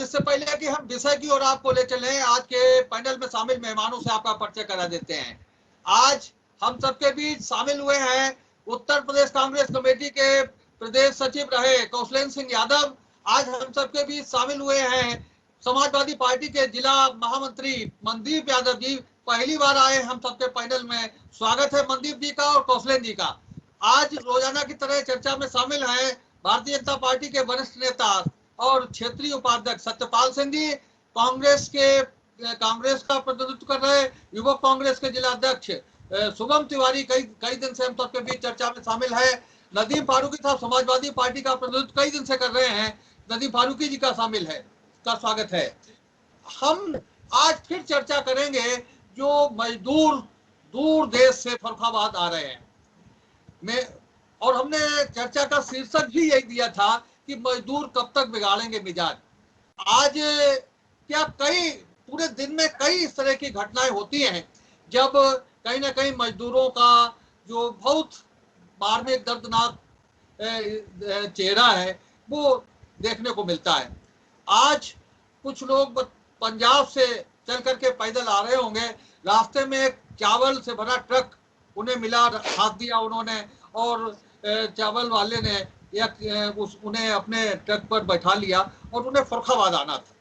इससे पहले कि हम विषय की ओर आपको ले चलें, आज के पैनल में शामिल मेहमानों से आपका परिचय करा देते हैं। आज हम सबके बीच शामिल हुए हैं उत्तर प्रदेश कांग्रेस कमेटी के प्रदेश सचिव रहे कौशलेंद्र सिंह यादव। आज हम सबके बीच शामिल हुए हैं समाजवादी पार्टी के जिला महामंत्री मनदीप यादव जी। पहली बार आए हम सबके पैनल में। स्वागत है मनदीप जी का और कौशलेंद्र जी का। आज रोजाना की तरह चर्चा में शामिल हैं भारतीय जनता पार्टी के वरिष्ठ नेता और क्षेत्रीय उपाध्यक्ष सत्यपाल सिंह जी, कांग्रेस का प्रतिनिधित्व कर रहे युवक कांग्रेस के जिला अध्यक्ष शुभम तिवारी कई दिन से हम सबके बीच चर्चा में शामिल है। नदीम फारूकी साहब समाजवादी पार्टी का प्रतिनिधित्व कई दिन से कर रहे हैं, नदीम फारूकी जी का शामिल है, का स्वागत है। हम आज फिर चर्चा करेंगे जो मजदूर दूर देश से फरुखाबाद आ रहे हैं और हमने चर्चा का शीर्षक भी यही दिया था कि मजदूर कब तक बिगाड़ेंगे मिजाज। आज क्या पूरे दिन में कई इस तरह की घटनाएं होती हैं जब कहीं ना कहीं मजदूरों का जो बहुत मार्मिक दर्दनाक चेहरा है वो देखने को मिलता है। आज कुछ लोग पंजाब से चल करके पैदल आ रहे होंगे, रास्ते में एक चावल से भरा ट्रक उन्हें मिला, हाथ दिया उन्होंने और चावल वाले ने उन्हें अपने ट्रक पर बैठा लिया और उन्हें फरुखाबाद आना था।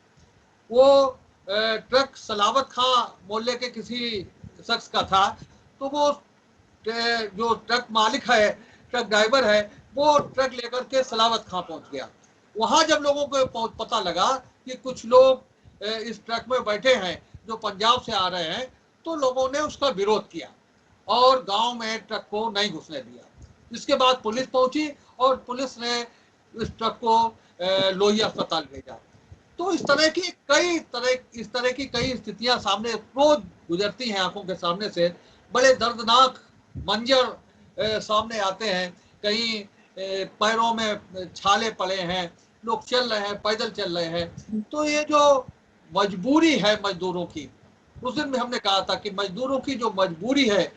वो ट्रक सलावत खां मोहल्ले के किसी शख्स का था, तो वो जो ट्रक मालिक है, ट्रक ड्राइवर है, वो ट्रक लेकर के सलावत खां पहुंच गया। वहां जब लोगों को पता लगा कि कुछ लोग इस ट्रक में बैठे हैं जो पंजाब से आ रहे हैं, तो लोगों ने उसका विरोध किया और गांव में ट्रक को नहीं घुसने दिया। इसके बाद पुलिस पहुंची और पुलिस ने इस ट्रक को लोहिया अस्पताल भेजा। तो इस तरह की कई स्थितियां सामने रोज गुजरती हैं आंखों के सामने से। बड़े दर्दनाक मंजर सामने आते हैं। कहीं पैरों में छाले पड़े हैं, लोग चल रहे हैं, पैदल चल रहे हैं। तो ये जो मजबूरी है मजदूरों की, उस दिन भी हमने कहा था कि मजदूरों की जो मजबूरी है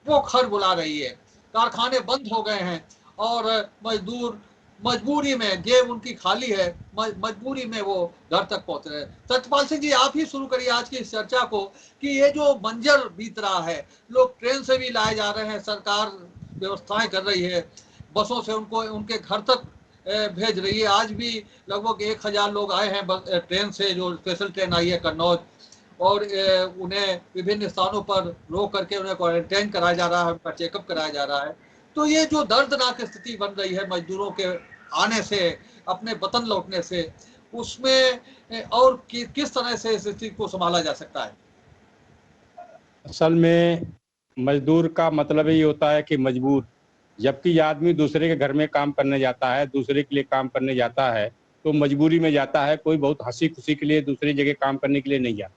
वो खर बुला रही है। कारखाने बंद हो गए हैं और मजदूर मजबूरी में, जेब उनकी खाली है, मजबूरी में वो घर तक पहुंच रहे हैं। सत्यपाल सिंह जी, आप ही शुरू करिए आज की इस चर्चा को कि ये जो मंजर बीत रहा है, लोग ट्रेन से भी लाए जा रहे हैं, सरकार व्यवस्थाएं कर रही है, बसों से उनको उनके घर तक भेज रही है। आज भी लगभग 1000 लोग आए हैं ट्रेन से, जो स्पेशल ट्रेन आई है कन्नौज, और उन्हें विभिन्न स्थानों पर रोक करके उन्हें क्वारंटाइन कराया जा रहा है, उनका चेकअप कराया जा रहा है। तो ये जो दर्दनाक स्थिति बन रही है मजदूरों के आने से, अपने वतन लौटने से, उसमें और किस तरह से इस स्थिति को संभाला जा सकता है? असल में मजदूर का मतलब ही होता है कि मजबूर। जबकि आदमी दूसरे के घर में काम करने जाता है, दूसरे के लिए काम करने जाता है, तो मजबूरी में जाता है। कोई बहुत हंसी खुशी के लिए दूसरी जगह काम करने के लिए नहीं जाता।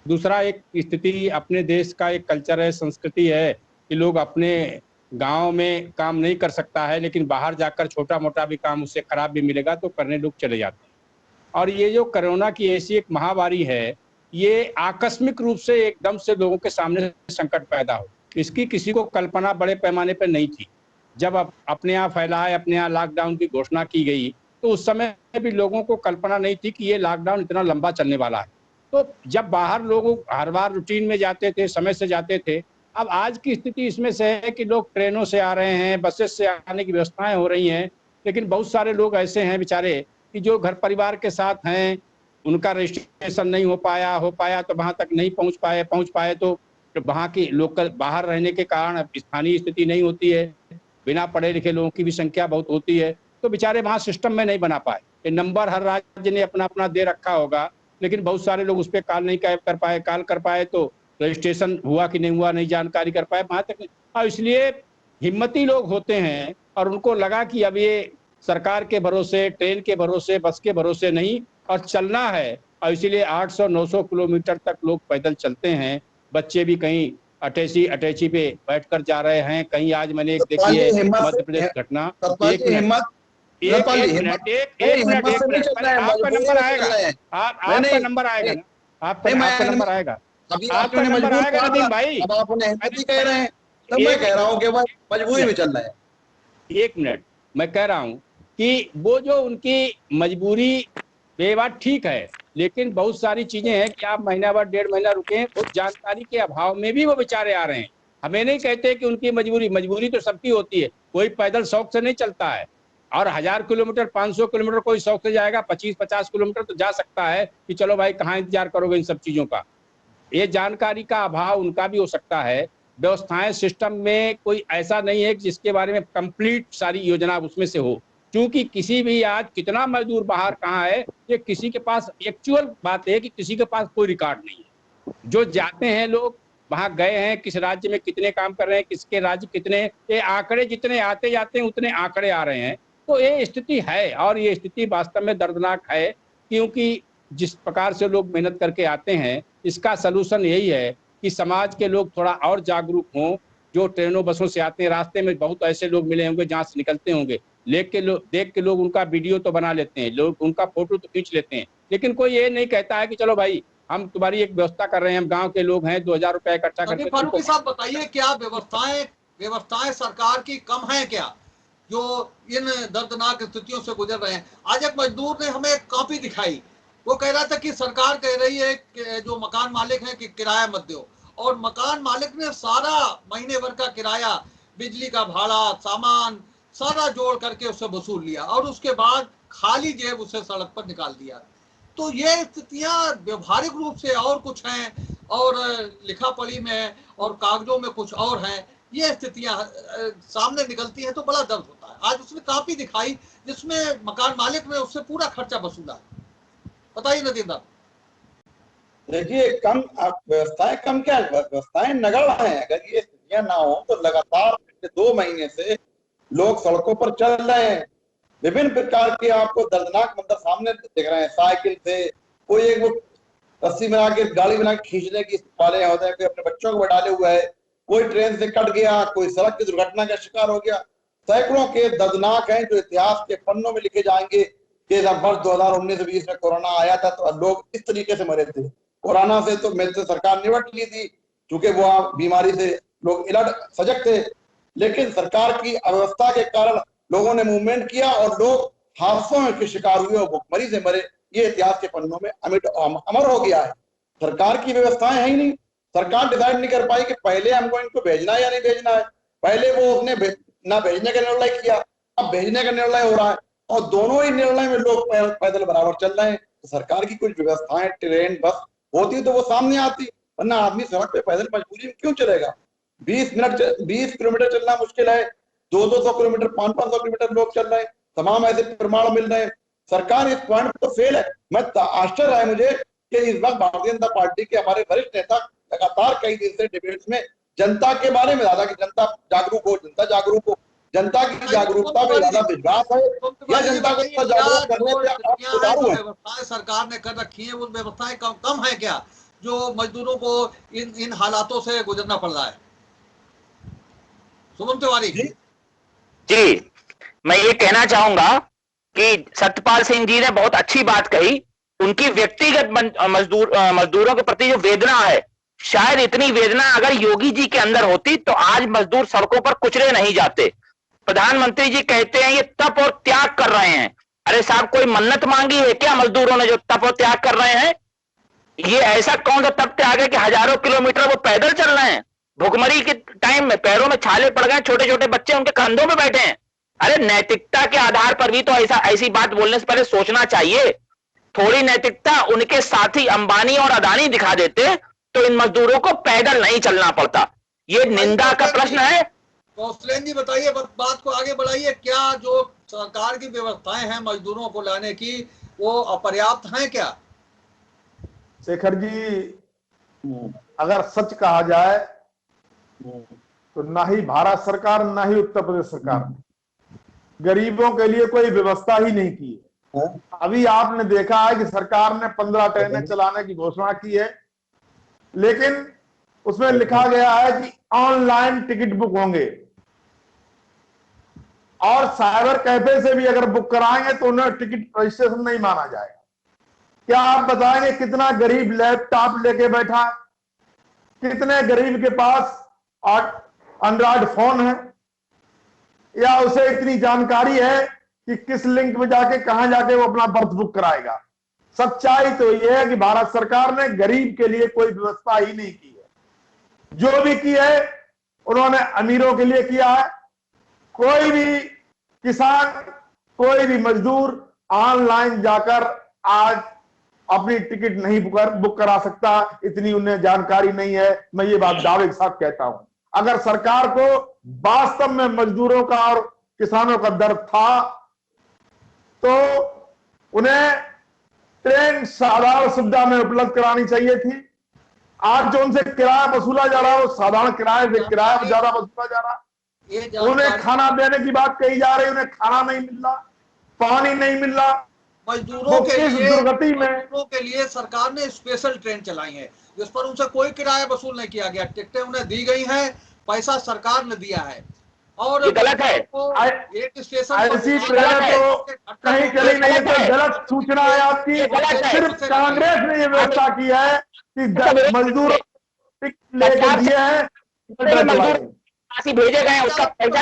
दूसरा, एक स्थिति अपने देश का एक कल्चर है, संस्कृति है कि लोग अपने गांव में काम नहीं कर सकता है, लेकिन बाहर जाकर छोटा मोटा भी काम उससे खराब भी मिलेगा तो करने लोग चले जाते हैं। और ये जो कोरोना की ऐसी एक महामारी है, ये आकस्मिक रूप से एकदम से लोगों के सामने संकट पैदा हो, इसकी किसी को कल्पना बड़े पैमाने पर नहीं थी। जब अपने यहाँ फैला है, अपने यहाँ लॉकडाउन की घोषणा की गई, तो उस समय भी लोगों को कल्पना नहीं थी कि ये लॉकडाउन इतना लंबा चलने वाला है। तो जब बाहर लोग हर बार रूटीन में जाते थे, समय से जाते थे, अब आज की स्थिति इसमें से है कि लोग ट्रेनों से आ रहे हैं, बसेस से आने की व्यवस्थाएं हो रही हैं, लेकिन बहुत सारे लोग ऐसे हैं बेचारे कि जो घर परिवार के साथ हैं, उनका रजिस्ट्रेशन नहीं हो पाया तो वहां तक नहीं पहुंच पाए तो वहां की लोकल बाहर रहने के कारण स्थानीय स्थिति नहीं होती है। बिना पढ़े लिखे लोगों की भी संख्या बहुत होती है, तो बेचारे वहां सिस्टम में नहीं बना पाए। ये नंबर हर राज्य ने अपना अपना दे रखा होगा, लेकिन बहुत सारे लोग उस पर कॉल नहीं कर पाए तो रजिस्ट्रेशन हुआ कि नहीं हुआ नहीं जानकारी कर पाए वहां तक। और इसलिए हिम्मती लोग होते हैं और उनको लगा कि अब ये सरकार के भरोसे, ट्रेन के भरोसे, बस के भरोसे नहीं, और चलना है। और इसीलिए 800-900 किलोमीटर तक लोग पैदल चलते हैं। बच्चे भी कहीं अटैची पे बैठकर जा रहे हैं, कहीं आज मैंने एक देखी है मध्य प्रदेश घटना। एक मिनट, आपका नंबर आएगा, आपका नंबर आएगा ना, आपका नंबर आएगा, आपका नंबर आएगा नदीम भाई। अब आप उन्हें हिम्मती कह रहे हैं, तब मैं कह रहा हूँ कि वह मजबूरी में चल रहा है। एक मिनट, मैं कह रहा हूँ कि वो जो उनकी मजबूरी, ये बात ठीक है लेकिन बहुत सारी चीजें हैं कि आप महीना भर 1.5 महीना रुके, उस जानकारी के अभाव में भी वो बेचारे आ रहे हैं। हमें नहीं कहते कि उनकी मजबूरी तो सबकी होती है, कोई पैदल शौक से नहीं चलता है, और 1000 किलोमीटर 500 किलोमीटर कोई शौक से जाएगा, 25-50 किलोमीटर तो जा सकता है कि चलो भाई कहाँ इंतजार करोगे इन सब चीजों का। ये जानकारी का अभाव उनका भी हो सकता है। व्यवस्थाएं सिस्टम में कोई ऐसा नहीं है जिसके बारे में कंप्लीट सारी योजना उसमें से हो, क्योंकि किसी भी आज कितना मजदूर बाहर कहाँ है, ये किसी के पास एक्चुअल बात है कि किसी के पास कोई रिकॉर्ड नहीं है। जो जाते हैं लोग वहां गए हैं, किस राज्य में कितने काम कर रहे हैं, किसके राज्य कितने, ये आंकड़े जितने आते जाते हैं उतने आंकड़े आ रहे हैं। तो ये स्थिति है, और ये स्थिति वास्तव में दर्दनाक है, क्योंकि जिस प्रकार से लोग मेहनत करके आते हैं, इसका सलूशन यही है कि समाज के लोग थोड़ा और जागरूक हों। जो ट्रेनों बसों से आते हैं, रास्ते में बहुत ऐसे लोग मिले होंगे जहाँ से निकलते होंगे, देख के लोग उनका वीडियो तो बना लेते हैं, लोग उनका फोटो तो खींच लेते हैं, लेकिन कोई ये नहीं कहता है कि चलो भाई हम तुम्हारी एक व्यवस्था कर रहे हैं, हम गांव के लोग हैं, 2000 रुपए इकट्ठा करके। फारूकी साहब बताइए, क्या व्यवस्थाएं सरकार की कम है क्या, जो इन दर्दनाक स्थितियों से गुजर रहे हैं? आज एक मजदूर ने हमें एक कॉपी दिखाई, वो कह रहा था कि सरकार कह रही है कि जो मकान मालिक है कि किराया मत दो, और मकान मालिक ने सारा महीने भर का किराया, बिजली का भाड़ा, सामान सारा जोड़ करके उससे वसूल लिया, और उसके बाद खाली जेब उसे सड़क पर निकाल दिया। तो ये स्थितियां व्यवहारिक रूप से और कुछ हैं, और लिखा पढ़ी में और कागजों में कुछ और हैं। ये स्थितियां सामने निकलती हैं तो बड़ा दर्द होता है। आज उसने कॉपी दिखाई जिसमें मकान मालिक ने उससे पूरा खर्चा वसूला। बताइए नदीम साहब। देखिए, कम व्यवस्थाएं कम क्या, व्यवस्थाएं नगण्य हैं। अगर ये स्थितियां ना हो तो लगातार 2 महीने से लोग सड़कों पर चल रहे हैं। विभिन्न प्रकार के आपको दर्दनाक मंजर सामने दिख रहे हैं। साइकिल से कोई एक वो रस्सी बना के गाड़ी बना के खींचने की वाले होते हैं, कोई अपने बच्चों को डाले हुआ है, कोई ट्रेन से कट गया, कोई सड़क की दुर्घटना का शिकार हो गया। सैकड़ों के दर्दनाक हैं जो इतिहास के पन्नों में लिखे जाएंगे कि जब वर्ष 2019-20 में कोरोना आया था तो लोग इस तरीके से मरे थे। कोरोना से तो मेरे से सरकार निपट ली थी, क्योंकि वो बीमारी से लोग अलर्ट सजग थे, लेकिन सरकार की अव्यवस्था के कारण लोगों ने मूवमेंट किया और लोग हादसों के शिकार हुए और भुखमरी से मरे। ये इतिहास के पन्नों में अमर हो गया है। सरकार की व्यवस्थाएं है ही नहीं। सरकार डिसाइड नहीं कर पाई कि पहले हमको इनको भेजना है या नहीं भेजना है। पहले वो उसने ना भेजने का निर्णय किया, अब भेजने का निर्णय हो रहा है, और दोनों ही निर्णय में लोग पैदल बराबर चल रहे हैं। तो सरकार की कुछ व्यवस्थाएं, ट्रेन बस होती तो वो सामने आती, वरना आदमी सड़क पे पैदल मजबूरी में क्यों चलेगा? 20 किलोमीटर चलना मुश्किल है, 200 किलोमीटर 500 किलोमीटर लोग चल रहे हैं। तमाम ऐसे प्रमाण मिल रहे हैं। सरकार इस पॉइंट पर तो फेल है। मैं आश्चर्य है मुझे कि इस वक्त भारतीय जनता पार्टी के हमारे वरिष्ठ नेता लगातार कई दिन से डिबेट्स में जनता के बारे में ज्यादा कि जनता जागरूक हो, जनता जागरूक हो, जनता की जागरूकता पे ज्यादा विश्वास है या जनता को जागरूक करने पे सुचारू है? व्यवस्थाएं सरकार ने कर रखी है, वो व्यवस्थाएं कम है क्या जो मजदूरों को इन हालातों से गुजरना पड़ रहा है? सुमन तिवारी जी, मैं ये कहना चाहूंगा कि सत्यपाल सिंह जी ने बहुत अच्छी बात कही। उनकी व्यक्तिगत मजदूरों के प्रति जो वेदना है, शायद इतनी वेदना अगर योगी जी के अंदर होती तो आज मजदूर सड़कों पर कुचले नहीं जाते। प्रधानमंत्री जी कहते हैं ये तप और त्याग कर रहे हैं। अरे साहब, कोई मन्नत मांगी है क्या मजदूरों ने जो तप और त्याग कर रहे हैं? ये ऐसा कौन सा तप त्याग है कि हजारों किलोमीटर वो पैदल चल रहे हैं? भुखमरी के टाइम में पैरों में छाले पड़ गए, छोटे छोटे बच्चे उनके कंधों में बैठे हैं। अरे नैतिकता के आधार पर भी तो ऐसी बात बोलने से पहले सोचना चाहिए। थोड़ी नैतिकता उनके साथी अंबानी और अदानी दिखा देते तो इन मजदूरों को पैदल नहीं चलना पड़ता। ये निंदा का प्रश्न है। कौशलेन जी बताइए, बात को आगे बढ़ाइए। क्या जो सरकार की व्यवस्थाएं हैं मजदूरों को लाने की, वो अपर्याप्त हैं क्या? शेखर जी, अगर सच कहा जाए तो ना ही भारत सरकार ना ही उत्तर प्रदेश सरकार ने गरीबों के लिए कोई व्यवस्था ही नहीं की है। अभी आपने देखा है कि सरकार ने 15 ट्रेनें चलाने की घोषणा की है, लेकिन उसमें लिखा गया है कि ऑनलाइन टिकट बुक होंगे, और साइबर कैफे से भी अगर बुक कराएंगे तो उन्हें टिकट रजिस्ट्रेशन नहीं माना जाएगा। क्या आप बताएंगे कितना गरीब लैपटॉप लेके बैठा, कितने गरीब के पास एंड्रॉइड फोन है, या उसे इतनी जानकारी है कि किस लिंक में जाके कहां जाके वो अपना बर्थ बुक कराएगा? सच्चाई तो यह है कि भारत सरकार ने गरीब के लिए कोई व्यवस्था ही नहीं की है। जो भी की है उन्होंने अमीरों के लिए किया है। कोई भी किसान, कोई भी मजदूर ऑनलाइन जाकर आज अपनी टिकट नहीं बुक करा सकता, इतनी उन्हें जानकारी नहीं है। मैं ये बात दावे के साथ कहता हूं। अगर सरकार को वास्तव में मजदूरों का और किसानों का दर्द था तो उन्हें ट्रेन साधारण सुविधा में उपलब्ध करानी चाहिए थी। आज जो उनसे किराया वसूला जा रहा है वो साधारण किराए से किराया ज्यादा वसूला जा रहा है। उन्हें खाना देने की बात कही जा रही है, उन्हें खाना नहीं मिल रहा, पानी नहीं मिल रहा। मजदूरों के लिए दुर्गति में मजदूरों के लिए सरकार ने स्पेशल ट्रेन चलाई है जिस पर उनसे कोई किराया वसूल नहीं किया गया। टिकटें उन्हें दी गई हैं, पैसा सरकार ने दिया है। और ये गलत है। एक स्टेशन ऐसी ट्रेन तो कहीं चली नहीं है। तो गलत सूचना है आपकी। सिर्फ कांग्रेस ने ये व्यवस्था की है कि मजदूर लेकर दिए हैं, भेजे गए उसका पैसा।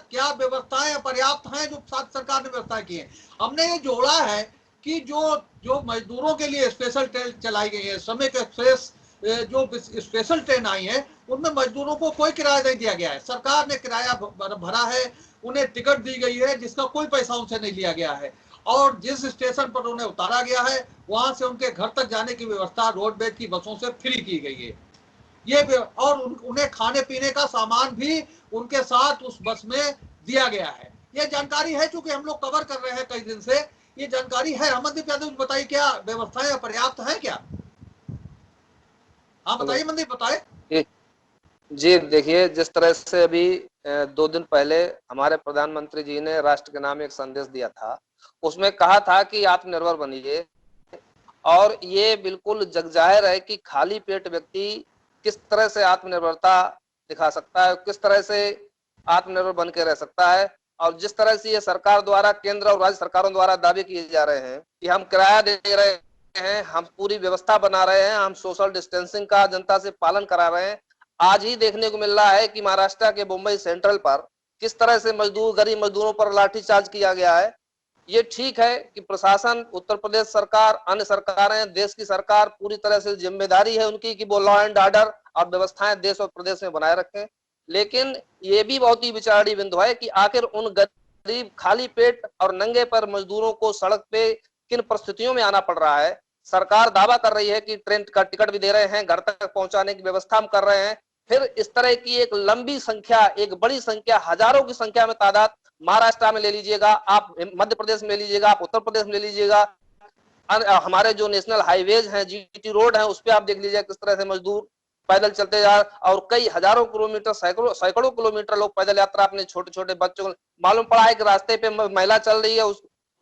क्या व्यवस्थाएं पर्याप्त हैं जो सरकार ने व्यवस्था की है? हमने ये जोड़ा है कि जो मजदूरों के लिए स्पेशल ट्रेन चलाई गई है, श्रमिक एक्सप्रेस जो स्पेशल ट्रेन आई है, उनमें मजदूरों को कोई किराया नहीं दिया गया है। सरकार ने किराया भरा है, उन्हें टिकट दी गई है जिसका कोई पैसा उनसे नहीं लिया गया है। और जिस स्टेशन पर उन्हें उतारा गया है वहां से उनके घर तक जाने की व्यवस्था रोडवेज की बसों से फ्री की गई है। ये और उन्हें खाने पीने का सामान भी उनके साथ उस बस में दिया गया है। ये जानकारी है, चूंकि हम लोग कवर कर रहे हैं कई दिन से, ये जानकारी है। अमनदीप यादव बताइए, क्या व्यवस्थाएं पर्याप्त हैं क्या? हाँ बताइए मनदीप, बताए। जी देखिए, जिस तरह से अभी 2 दिन पहले हमारे प्रधानमंत्री जी ने राष्ट्र के नाम एक संदेश दिया था, उसमें कहा था कि आत्मनिर्भर बनिए। और ये बिल्कुल जगजाहिर है कि खाली पेट व्यक्ति किस तरह से आत्मनिर्भरता दिखा सकता है, किस तरह से आत्मनिर्भर बन के रह सकता है। और जिस तरह से ये सरकार द्वारा, केंद्र और राज्य सरकारों द्वारा दावे किए जा रहे हैं कि हम किराया दे रहे हैं, हम पूरी व्यवस्था बना रहे हैं, हम सोशल डिस्टेंसिंग का जनता से पालन करा रहे हैं। आज ही देखने को मिल रहा है कि महाराष्ट्र के मुंबई सेंट्रल पर किस तरह से गरीब मजदूरों पर लाठीचार्ज किया गया है। ये ठीक है कि प्रशासन, उत्तर प्रदेश सरकार, अन्य सरकारें, देश की सरकार, पूरी तरह से जिम्मेदारी है उनकी कि वो लॉ एंड ऑर्डर और व्यवस्थाएं देश और प्रदेश में बनाए रखें। लेकिन ये भी बहुत ही विचारणीय बिंदु है कि आखिर उन गरीब, खाली पेट और नंगे पर मजदूरों को सड़क पे किन परिस्थितियों में आना पड़ रहा है। सरकार दावा कर रही है कि ट्रेन का टिकट भी दे रहे हैं, घर तक पहुंचाने की व्यवस्था हम कर रहे हैं। फिर इस तरह की एक लंबी संख्या, एक बड़ी संख्या, हजारों की संख्या में तादाद महाराष्ट्र में ले लीजिएगा, आप मध्य प्रदेश में ले लीजिएगा, आप उत्तर प्रदेश में ले लीजिएगा, हमारे जो नेशनल हाईवेज हैं, जीटी रोड है, उस पर आप देख लीजिए किस तरह से मजदूर पैदल चलते जा, और कई हजारों किलोमीटर, सैकड़ों किलोमीटर लोग पैदल यात्रा अपने छोटे छोटे बच्चों को, मालूम पड़ा है कि रास्ते पे महिला चल रही है,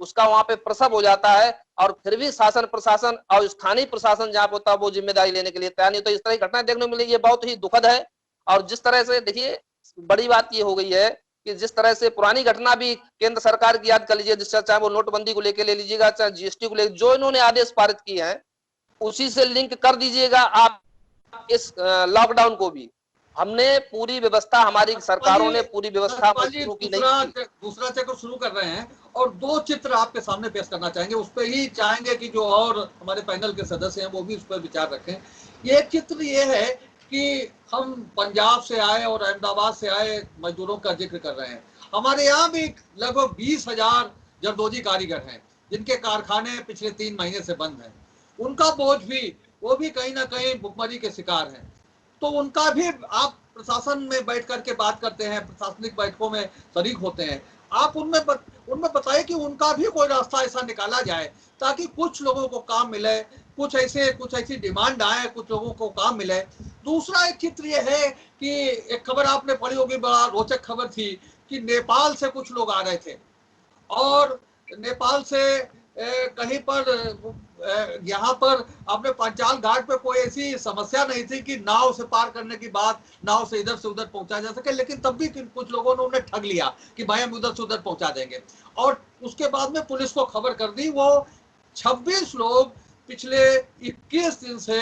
उसका वहां पे प्रसव हो जाता है, और फिर भी शासन प्रशासन और स्थानीय प्रशासन जहां पे होता है वो जिम्मेदारी लेने के लिए तैयार नहीं। तो इस तरह की घटनाएं देखने को मिली, ये बहुत ही दुखद है। और जिस तरह से देखिए, बड़ी बात ये हो गई है कि जिस तरह से पुरानी घटना भी केंद्र सरकार की याद कर लीजिए, जिससे चाहे वो नोटबंदी को लेकर ले लीजिएगा, चाहे जीएसटी को लेकर, जो इन्होंने आदेश पारित किए हैं उसी से लिंक कर दीजिएगा आप इस लॉकडाउन को भी। हमने पूरी व्यवस्था, हमारी सरकारों ने पूरी व्यवस्था शुरू की नहीं। दूसरा चक्र शुरू कर रहे हैं और 2 चित्र आपके सामने पेश करना चाहेंगे, उस पर ही चाहेंगे कि जो और हमारे पैनल के सदस्य हैं वो भी उस पर विचार रखें। ये चित्र ये है कि हम पंजाब से आए और अहमदाबाद से आए मजदूरों का जिक्र कर रहे हैं। हमारे यहाँ भी लगभग 20,000 जरदोजी कारीगर हैं जिनके कारखाने पिछले 3 महीने से बंद हैं। उनका बोझ भी, वो भी कहीं ना कहीं भुखमरी के शिकार हैं। तो उनका भी आप प्रशासन में बैठ करके बात करते हैं, प्रशासनिक बैठकों में शरीक होते हैं, आप उनमें बताइए कि उनका भी कोई रास्ता ऐसा निकाला जाए ताकि कुछ लोगों को काम मिले, कुछ ऐसी डिमांड आए, कुछ लोगों को काम मिले। दूसरा एक चित्र ये है कि एक खबर आपने पढ़ी होगी, बड़ा रोचक खबर थी कि नेपाल से कुछ लोग आ रहे थे और नेपाल से कहीं पर यहाँ पर अपने पंचाल घाट पे कोई ऐसी समस्या नहीं थी कि नाव से पार करने की बात, नाव से इधर से उधर पहुंचा जा सके, लेकिन तब भी कुछ लोगों ने उन्हें ठग लिया कि भाई हम उधर से उधर पहुंचा देंगे। और उसके बाद में पुलिस को खबर कर दी। वो 26 लोग पिछले 21 दिन से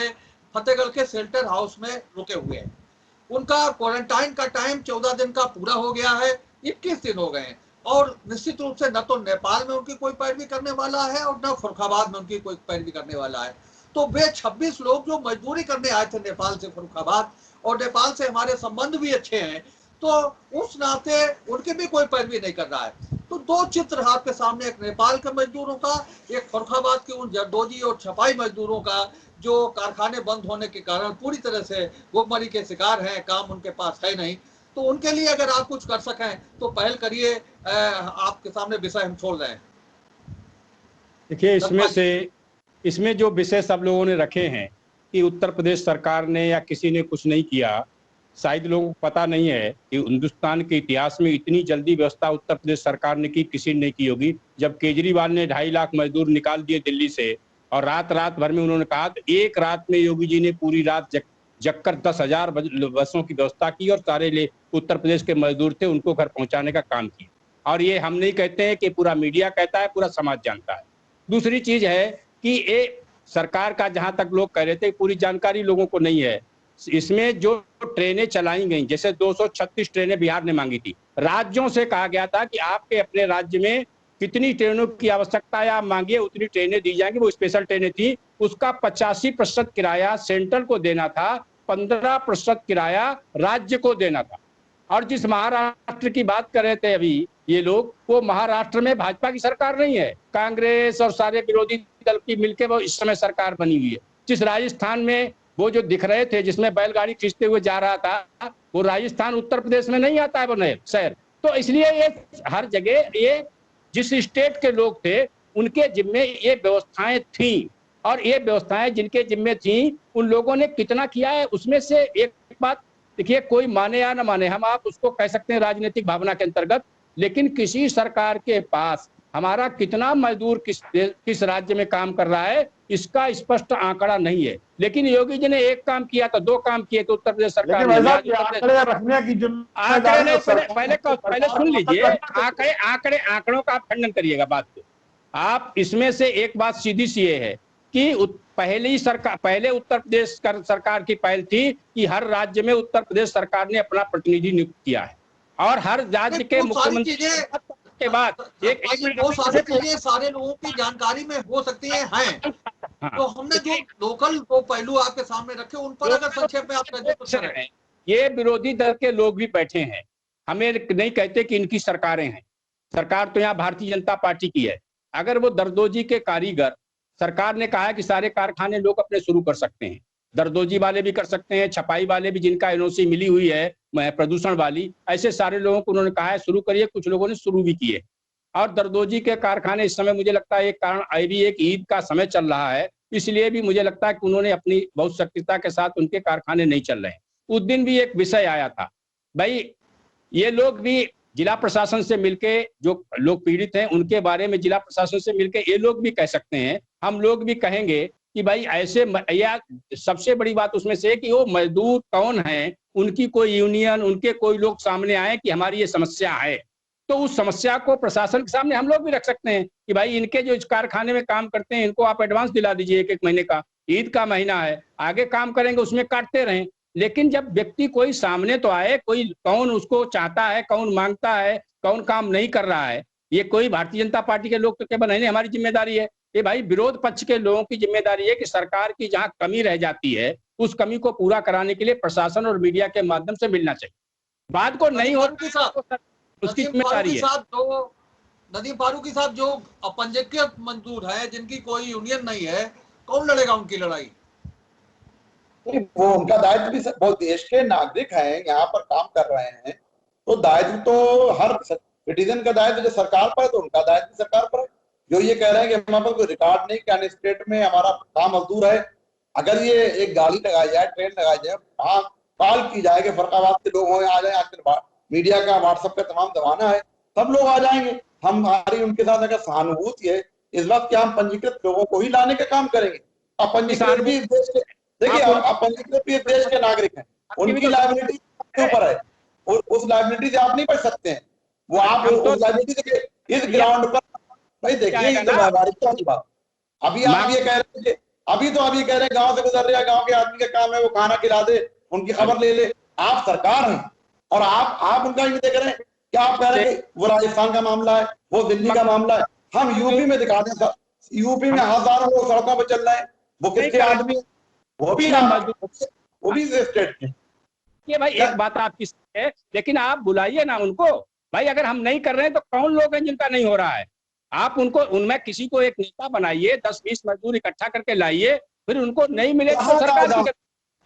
फतेहगढ़ के शेल्टर हाउस में रुके हुए हैं। उनका क्वारंटाइन का टाइम 14 दिन का पूरा हो गया है, 21 दिन हो गए हैं। और निश्चित रूप से न तो नेपाल में उनकी कोई पैरवी करने वाला है और न फर्रुखाबाद में उनकी कोई पैरवी करने वाला है। तो वे 26 लोग जो मजदूरी करने आए थे नेपाल से फर्रुखाबाद, और नेपाल से हमारे संबंध भी अच्छे हैं, तो उस नाते उनकी भी कोई पैरवी नहीं कर रहा है। तो दो चित्र आपके सामने, एक नेपाल के मजदूरों का, एक फर्रुखाबाद के उन जरदोजी और छपाई मजदूरों का जो कारखाने बंद होने के कारण पूरी तरह से भुखमरी के शिकार हैं, काम उनके पास है नहीं। तो उनके लिए अगर आप कुछ कर सकें तो पहल करिए। आपके सामने विषय हम छोड़ रहे हैं। देखिए, इसमें जो विषय सब लोगों ने रखे हैं कि उत्तर प्रदेश सरकार ने या किसी ने कुछ नहीं किया, शायद लोगों को पता नहीं है कि हिंदुस्तान के इतिहास में इतनी जल्दी व्यवस्था उत्तर प्रदेश सरकार ने की किसी ने नहीं की होगी। जब केजरीवाल ने 2.5 लाख मजदूर निकाल दिए दिल्ली से, और रात भर में उन्होंने कहा, तो एक रात में योगी जी ने पूरी रात जगकर 10,000 बसों की व्यवस्था की और सारे उत्तर प्रदेश के मजदूर थे उनको घर पहुंचाने का काम किया। और ये हम नहीं कहते हैं कि पूरा मीडिया कहता है, पूरा समाज जानता है। दूसरी चीज है कि ये सरकार का, जहां तक लोग कह रहे थे, पूरी जानकारी लोगों को नहीं है। इसमें जो ट्रेनें चलाई गई, जैसे 236 ट्रेनें बिहार ने मांगी थी, राज्यों से कहा गया था कि आपके अपने राज्य में कितनी ट्रेनों की आवश्यकता है आप मांगिए, उतनी ट्रेनें दी जाएंगी। वो स्पेशल ट्रेनें थी, उसका 85% किराया सेंट्रल को देना था, 15% किराया राज्य को देना था। और जिस महाराष्ट्र की बात कर रहे थे अभी ये लोग, वो महाराष्ट्र में भाजपा की सरकार नहीं है, कांग्रेस और सारे विरोधी दल की मिलकर वो इस समय सरकार बनी हुई है। जिस राजस्थान में वो जो दिख रहे थे, जिसमें बैलगाड़ी खींचते हुए जा रहा था, वो राजस्थान उत्तर प्रदेश में नहीं आता है वो नए शहर। तो इसलिए ये हर जगह, ये जिस स्टेट के लोग थे उनके जिम्मे ये व्यवस्थाएं थी, और ये व्यवस्थाएं जिनके जिम्मे थी उन लोगों ने कितना किया है। उसमें से एक बात देखिए, कोई माने या ना माने, हम आप उसको कह सकते हैं राजनीतिक भावना के अंतर्गत, लेकिन किसी सरकार के पास हमारा कितना मजदूर किस राज्य में काम कर रहा है इसका स्पष्ट आंकड़ा नहीं है। लेकिन योगी जी ने एक काम किया तो 2 काम किए तो उत्तर प्रदेश सरकार ने रखने की पहले सुन लीजिए, आंकड़ों का आप खंडन करिएगा बात को। आप इसमें से एक बात सीधी सी ये है कि पहले उत्तर प्रदेश सरकार की पहल थी कि हर राज्य में उत्तर प्रदेश सरकार ने अपना प्रतिनिधि नियुक्त किया है, और हर राज्य के मुख्यमंत्री के बाद एक वो सारी चीजें सारे लोगों की जानकारी में हो सकती हैं। तो हमने जो लोकल दो पहलू आपके सामने रखे उन पर अगर संक्षेप में आप ये विरोधी दल के लोग भी बैठे हैं, हमें नहीं कहते कि इनकी सरकारें हैं, सरकार तो यहाँ भारतीय जनता पार्टी की है। अगर वो दरदोजी के कारीगर, सरकार ने कहा है कि सारे कारखाने लोग अपने शुरू कर सकते हैं, दरदोजी वाले भी कर सकते हैं, छपाई वाले भी जिनका एनओसी मिली हुई है प्रदूषण वाली, ऐसे सारे लोगों को उन्होंने कहा है शुरू करिए। कुछ लोगों ने शुरू भी किए, और दरदोजी के कारखाने इस समय मुझे लगता है एक कारण भी एक ईद का समय चल रहा है, इसलिए भी मुझे लगता है कि उन्होंने अपनी बहुत सक्रियता के साथ उनके कारखाने नहीं चल रहे हैं। उस दिन भी एक विषय आया था, भाई ये लोग भी जिला प्रशासन से मिलके, जो लोग पीड़ित हैं उनके बारे में जिला प्रशासन से मिलके ये लोग भी कह सकते हैं, हम लोग भी कहेंगे कि भाई ऐसे, या सबसे बड़ी बात उसमें से कि वो मजदूर कौन है, उनकी कोई यूनियन, उनके कोई लोग सामने आए कि हमारी ये समस्या है, तो उस समस्या को प्रशासन के सामने हम लोग भी रख सकते हैं कि भाई इनके जो इस कारखाने में काम करते हैं इनको आप एडवांस दिला दीजिए 1-1 महीने का, ईद का महीना है, आगे काम करेंगे उसमें काटते रहें। लेकिन जब व्यक्ति कोई सामने तो आए, कोई कौन उसको चाहता है, कौन मांगता है, कौन काम नहीं कर रहा है, ये कोई भारतीय जनता पार्टी के लोग तो केवल नहीं, हमारी जिम्मेदारी है, ये भाई विरोध पक्ष के लोगों की जिम्मेदारी है कि सरकार की जहां कमी रह जाती है उस कमी को पूरा कराने के लिए प्रशासन और मीडिया के माध्यम से मिलना चाहिए। बात को नहीं हो उसकी जिम्मेदारी है। नदीम फारूकी साहब, जो अपंजीकृत मजदूर है, जिनकी कोई यूनियन नहीं है, कौन लड़ेगा उनकी लड़ाई? वो उनका दायित्व भी, वो देश के नागरिक हैं, यहाँ पर काम कर रहे हैं, तो दायित्व तो हर सिटीजन का दायित्व जो सरकार पर है तो उनका दायित्व सरकार पर है। जो ये कह रहे हैं कि हमारे पास कोई रिकॉर्ड नहीं, क्या स्टेट में हमारा काम मजदूर है, अगर ये एक गाड़ी लगाई जाए, ट्रेन लगाई जाए, हाँ कॉल की जाए कि फर्रुखाबाद के लोग हो आ जाए, आजकल मीडिया का व्हाट्सएप का तमाम जमाना है, सब लोग आ जाएंगे। हमारी उनके साथ अगर सहानुभूति है इस बात की, हम पंजीकृत लोगों को ही लाने का काम करेंगे। अपंजीकृत भी देश के, देखिए अपंजीकृत भी देश के नागरिक हैं, उनकी लायबिलिटी के ऊपर है, उस लायबिलिटी से आप नहीं बच सकते हैं। वो आप उस लायबिलिटी से इस ग्राउंड पर भाई देखिए, ये तो व्यावहारिकता की बात। अभी आप ये कह रहे हैं, अभी तो आप ये कह रहे हैं गांव से गुजर रहे हैं, गांव के आदमी का काम है वो खाना खिला दे, उनकी खबर ले ले। आप सरकार हैं और आप उनका ही देख रहे हैं। क्या आप कह रहे हैं कि वो राजस्थान का मामला है, वो दिल्ली का मामला है? हम यूपी में दिखा दें, यूपी में हजारों लोग सड़कों पर चल रहे हैं, वो किसके आदमी है? वो भी स्टेट के। ये भाई एक बात आपकी है, लेकिन आप बुलाइए ना उनको। भाई अगर हम नहीं कर रहे हैं तो कौन लोग हैं जिनका नहीं हो रहा है? आप उनको, उनमें किसी को एक नेता बनाइए, 10-20 मजदूर इकट्ठा करके लाइए, फिर उनको नहीं मिले तो सरकार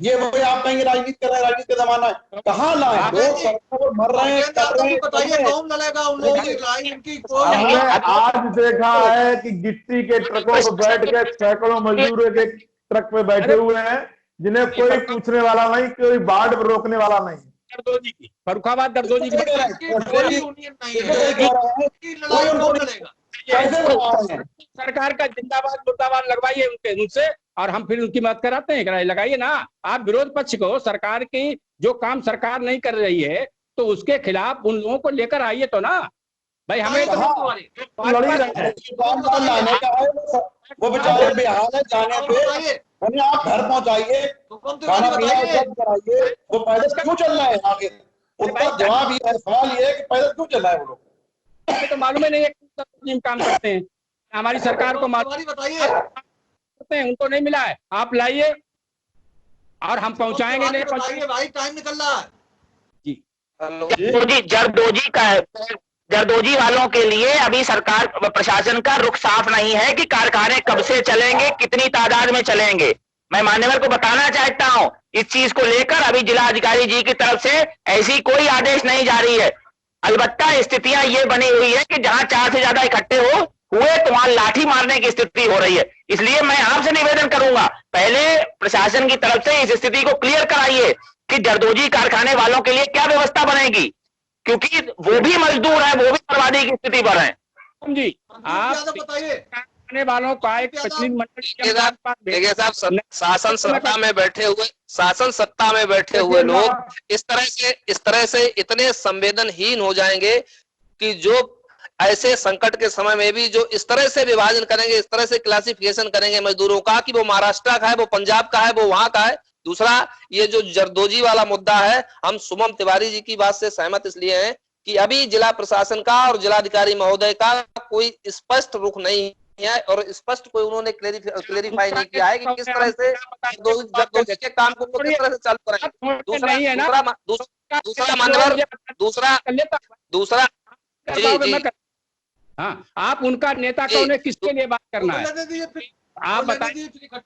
ये वो आप कहेंगे राजनीति कर रहे हैं, राजनीति का जमाना है, कहाँ लाए? लोग सड़कों पर मर रहे हैं, कर रहे हैं, बताइए कौन लड़ेगा उन लोगों की लड़ाई? इनकी हमने आज देखा है कि गिट्टी के ट्रकों पर बैठ के सैकड़ों मजदूर के ट्रक पे बैठे हुए हैं, जिन्हें कोई पूछने वाला नहीं, कोई बाढ़ रोकने वाला नहीं। दर्दोजी की, फर्रुखाबाद दर्दोजी की कोई यूनियन नहीं है। सरकार का जिंदाबाद मुर्दाबाद लगवाइए उनसे, और हम फिर उनकी मदद कराते हैं। लगाइए ना आप विरोध पक्ष को, सरकार की जो काम सरकार नहीं कर रही है तो उसके खिलाफ उन लोगों को लेकर आइए तो ना भाई। हमें तो वो बेचारे बेहाल है, जाने पे उन्हें आप घर पहुंचाइए, खाना पीना उपलब्ध कराइए। वो पैदल क्यों चल रहा है आगे? उसका जवाब ये है, सवाल ये है कि पैदल क्यों चल रहा है वो लोग? तो मालूम ही नहीं है काम करते हैं। हमारी सरकार को मालूम, बताइए उनको नहीं मिला है, आप लाइए और हम पहुंचाएंगे। नहीं पहुंचाएंगे भाई, टाइम निकल रहा है जी। जरदोजी वालों के लिए अभी सरकार प्रशासन का रुख साफ नहीं है कि कारखाने कब से चलेंगे, कितनी तादाद में चलेंगे। मैं मान्यवर को बताना चाहता हूं, इस चीज को लेकर अभी जिला अधिकारी जी की तरफ से ऐसी कोई आदेश नहीं जारी है। अलबत्ता स्थितियां ये बनी हुई है कि जहां 4 से ज्यादा इकट्ठे हुए तो वहां लाठी मारने की स्थिति हो रही है। इसलिए मैं आपसे निवेदन करूंगा, पहले प्रशासन की तरफ से इस स्थिति को क्लियर कराइए कि जरदोजी कारखाने वालों के लिए क्या व्यवस्था बनेगी, क्योंकि वो भी मजदूर है, वो भी बर्बादी की स्थिति पर है। जी आप बताइए वालों का एक देखिए साहब, शासन सत्ता में बैठे हुए लोग इस तरह से इतने संवेदनहीन हो जाएंगे कि जो ऐसे संकट के समय में भी जो इस तरह से विभाजन करेंगे, इस तरह से क्लासिफिकेशन करेंगे मजदूरों का कि वो महाराष्ट्र का है, वो पंजाब का है, वो वहां का है। दूसरा, ये जो जरदोजी वाला मुद्दा है, हम सुमन तिवारी जी की बात से सहमत इसलिए हैं कि अभी जिला प्रशासन का और जिलाधिकारी महोदय का कोई स्पष्ट रुख नहीं है और स्पष्ट कोई उन्होंने क्लेरिफाई नहीं किया है कि किस तरह से जरदोजी के काम को किस तरह से चालू करेंगे। दूसरा जी, हाँ, आप उनका नेता कौन है, किसके लिए बात करना है आप बताइए। जिसका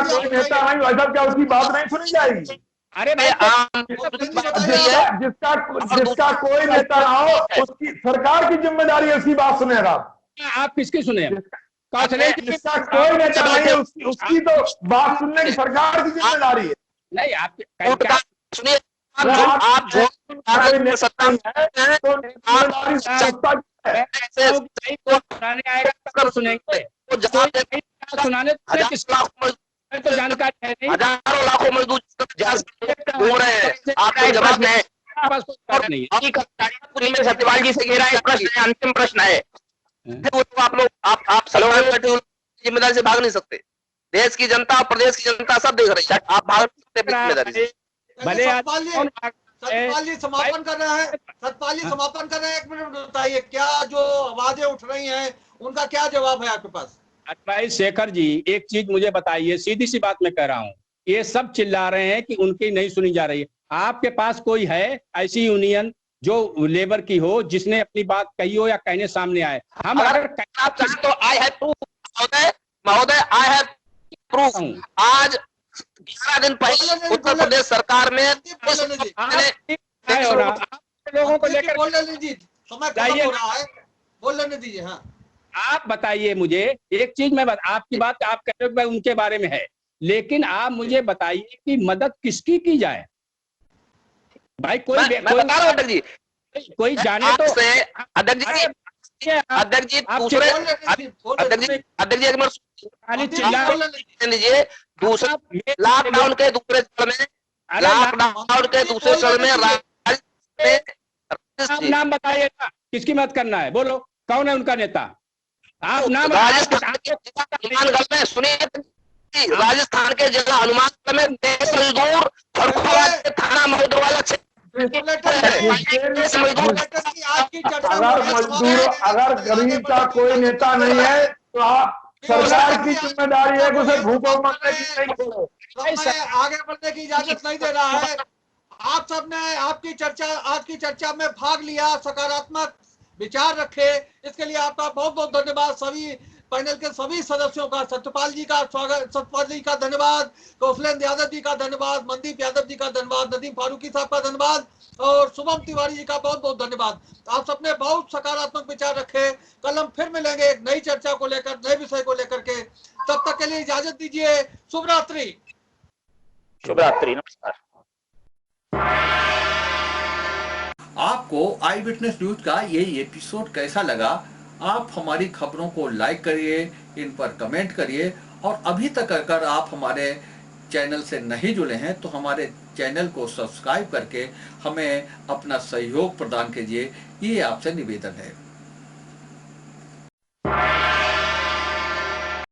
कोई नेता नहीं वैसा क्या उसकी बात नहीं सुनी जाएगी? अरे भाई जिसका कोई नेता ना हो उसकी सरकार की जिम्मेदारी है उसकी बात सुनेगा। आप किसकी सुने? जिसका कोई नेता नहीं है उसकी तो बात सुनने की सरकार की जिम्मेदारी है। नहीं आप सुनिए, सुनाने तो जानकारी है नहीं। हजारों लाखों मजदूर घूम रहे हैं, आपको जवाब नहीं। सत्यपाल जी से घेरा प्रश्न है, अंतिम प्रश्न है, वो तो आप लोग आप जिम्मेदारी से भाग नहीं सकते। देश की जनता और प्रदेश की जनता सब देख रही है, आप भाग नहीं सकते जिम्मेदारी से। भले सतपाल जी समापन कर रहे हैं, सतपाल जी समापन कर रहे हैं, 1 मिनट बताइए क्या जो आवाजें उठ रही हैं उनका क्या जवाब है आपके पास? भाई शेखर जी, एक चीज मुझे बताइए, सीधी सी बात मैं कह रहा हूँ, ये सब चिल्ला रहे हैं कि उनकी नहीं सुनी जा रही है। आपके पास कोई है ऐसी यूनियन जो लेबर की हो, जिसने अपनी बात कही हो या कहने सामने आए? हम अगर तो आई हैव प्रूफ महोदय, आई हैव प्रूफ। आज 11 दिन पहले उत्तर प्रदेश सरकार में लोगों को लेकर बोल लेने दीजिए, समय खत्म हो रहा है, बोल लेने दीजिए। हाँ, आप बताइए मुझे एक चीज, मैं आपकी बात आप कह रहे हो उनके बारे में है, लेकिन आप मुझे बताइए कि मदद किसकी की जाए? भाई कोई मैं बता रहा हूँ अध्यक्ष जी, कोई जाने तो अध्यक्ष जी दूसरे लीजिए, दूसरा लॉकडाउन के दूसरे चरण में आप नाम बताइए ना, किसकी मदद करना है, बोलो कौन है उनका नेता? आप नाम हनुमानगढ़ में सुनिए, राजस्थान के जिला हनुमानगढ़ में 10 मजदूर थाना महोदय वाला अगर गरीब का कोई नेता नहीं है तो आप सरकार की जिम्मेदारी है कि उसे भूखों मरने की नहीं छोड़े। आगे बढ़ने की इजाजत नहीं दे रहा है। आप सबने आपकी चर्चा, आज की चर्चा में भाग लिया, सकारात्मक विचार रखे, इसके लिए आपका बहुत बहुत धन्यवाद। सभी पैनल के सभी सदस्यों का, सत्यपाल जी का स्वागत, सत्यपाल जी का धन्यवाद, कौशलेंद्र यादव जी का धन्यवाद, मनदीप यादव जी का धन्यवाद, नदीम फारूकी साहब का धन्यवाद और शुभम तिवारी जी का बहुत बहुत धन्यवाद। आप सबने बहुत सकारात्मक विचार रखे। कल हम फिर मिलेंगे एक नई चर्चा को लेकर, नए विषय को लेकर के। तब तक के लिए इजाजत दीजिए। शुभ रात्रि। शुभ रात्रि, नमस्कार। आपको आई विटनेस न्यूज का ये एपिसोड कैसा लगा? आप हमारी खबरों को लाइक करिए, इन पर कमेंट करिए और अभी तक अगर आप हमारे चैनल से नहीं जुड़े हैं तो हमारे चैनल को सब्सक्राइब करके हमें अपना सहयोग प्रदान कीजिए, ये आपसे निवेदन है।